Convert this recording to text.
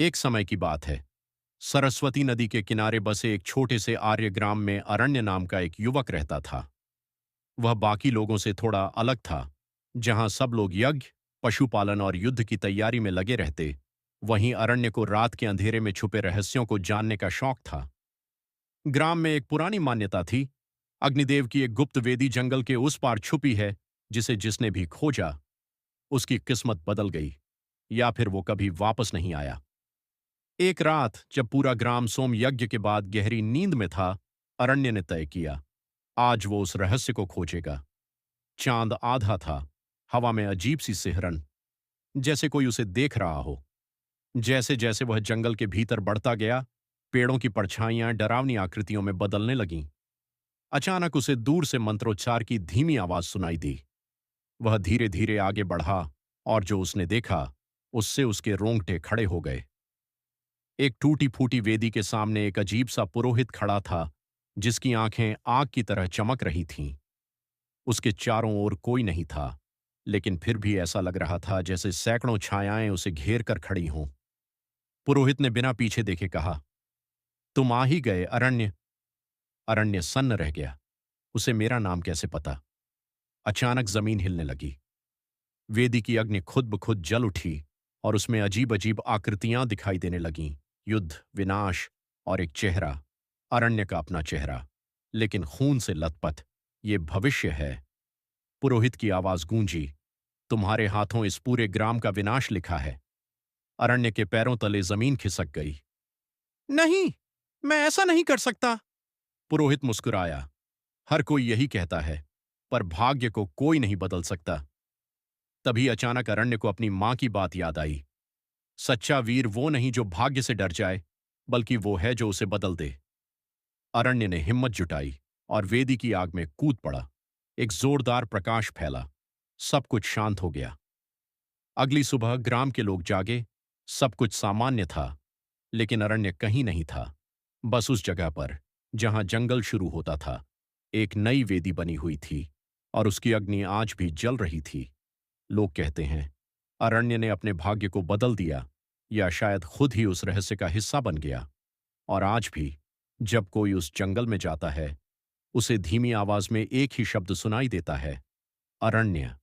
एक समय की बात है। सरस्वती नदी के किनारे बसे एक छोटे से आर्य ग्राम में अरण्य नाम का एक युवक रहता था। वह बाकी लोगों से थोड़ा अलग था। जहां सब लोग यज्ञ, पशुपालन और युद्ध की तैयारी में लगे रहते, वहीं अरण्य को रात के अंधेरे में छुपे रहस्यों को जानने का शौक था। ग्राम में एक पुरानी मान्यता थी। अग्निदेव की एक गुप्त वेदी जंगल के उस पार छुपी है, जिसे जिसने भी खोजा उसकी किस्मत बदल गई, या फिर वो कभी वापस नहीं आया। एक रात जब पूरा ग्राम सोम यज्ञ के बाद गहरी नींद में था, अरण्य ने तय किया, आज वो उस रहस्य को खोजेगा। चांद आधा था, हवा में अजीब सी सिहरन, जैसे कोई उसे देख रहा हो। जैसे जैसे वह जंगल के भीतर बढ़ता गया, पेड़ों की परछाइयां डरावनी आकृतियों में बदलने लगीं। अचानक उसे दूर से मंत्रोच्चार की धीमी आवाज सुनाई दी। वह धीरे धीरे आगे बढ़ा, और जो उसने देखा, उससे उसके रोंगटे खड़े हो गए। एक टूटी फूटी वेदी के सामने एक अजीब सा पुरोहित खड़ा था, जिसकी आंखें आग की तरह चमक रही थीं। उसके चारों ओर कोई नहीं था, लेकिन फिर भी ऐसा लग रहा था जैसे सैकड़ों छायाएं उसे घेर कर खड़ी हों। पुरोहित ने बिना पीछे देखे कहा, तुम आ ही गए अरण्य। अरण्य सन्न रह गया। उसे मेरा नाम कैसे पता? अचानक जमीन हिलने लगी। वेदी की अग्नि खुद ब खुद जल उठी, और उसमें अजीब अजीब आकृतियां दिखाई देने लगीं। युद्ध, विनाश और एक चेहरा, अरण्य का अपना चेहरा, लेकिन खून से लथपथ। ये भविष्य है। पुरोहित की आवाज गूंजी, तुम्हारे हाथों इस पूरे ग्राम का विनाश लिखा है। अरण्य के पैरों तले जमीन खिसक गई। नहीं, मैं ऐसा नहीं कर सकता। पुरोहित मुस्कुराया, हर कोई यही कहता है, पर भाग्य को कोई नहीं बदल सकता। तभी अचानक अरण्य को अपनी मां की बात याद आई। सच्चा वीर वो नहीं जो भाग्य से डर जाए, बल्कि वो है जो उसे बदल दे। अरण्य ने हिम्मत जुटाई और वेदी की आग में कूद पड़ा। एक जोरदार प्रकाश फैला। सब कुछ शांत हो गया। अगली सुबह ग्राम के लोग जागे। सब कुछ सामान्य था, लेकिन अरण्य कहीं नहीं था। बस उस जगह पर जहां जंगल शुरू होता था, एक नई वेदी बनी हुई थी, और उसकी अग्नि आज भी जल रही थी। लोग कहते हैं, अरण्य ने अपने भाग्य को बदल दिया, या शायद खुद ही उस रहस्य का हिस्सा बन गया। और आज भी जब कोई उस जंगल में जाता है, उसे धीमी आवाज में एक ही शब्द सुनाई देता है, अरण्य।